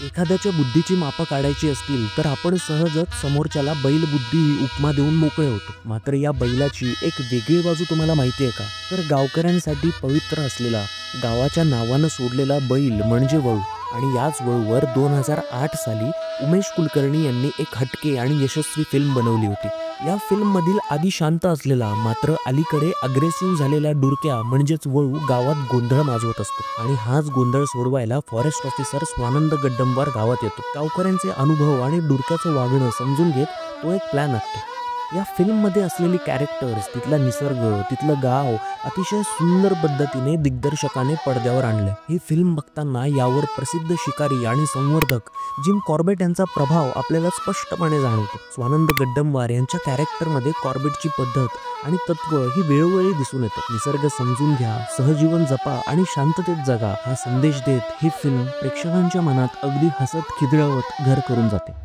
एखाद्याच्या बुद्धीची मापं काढायची असतील तर आपण सहजच समोरच्याला बैलबुद्धी ही उपमा देऊन मोकळे होतो. मात्र या बैलाची एक वेगळी बाजू तुम्हाला माहिती आहे का? तर गावकऱ्यांसाठी पवित्र असलेला, गावाच्या नावानं सोडलेला बैल म्हणजे वळू. आणि याच वळूवर 2008 साली उमेश कुलकर्णी यांनी एक हटके आणि यशस्वी फिल्म बनवली होती. या फिल्ममधील आधी शांत असलेला मात्र अलीकडे अग्रेसिव्ह झालेला डुरक्या म्हणजेच वळू गावात गोंधळ माजवत असतो आणि हाच गोंधळ सोडवायला फॉरेस्ट ऑफिसर स्वानंद गड्डमवार गावात येतो. गावकऱ्यांचे अनुभव आणि डुरक्याचं वागणं समजून घेत तो एक प्लॅन आखतो. या फिल्ममध्ये असलेली कॅरेक्टर्स, तिथला निसर्ग, तिथलं गाव अतिशय सुंदर पद्धतीने दिग्दर्शकाने पडद्यावर आणलं. ही फिल्म बघताना यावर प्रसिद्ध शिकारी आणि संवर्धक जिम कॉर्बेट यांचा प्रभाव आपल्याला स्पष्टपणे जाणवतो. स्वानंद गड्डमवार यांच्या कॅरेक्टरमध्ये कॉर्बेटची पद्धत आणि तत्व ही वेळोवेळी दिसून येतात. निसर्ग समजून घ्या, सहजीवन जपा आणि शांततेत जगा हा संदेश देत ही फिल्म प्रेक्षकांच्या मनात अगदी हसत खिदळवत घर करून जाते.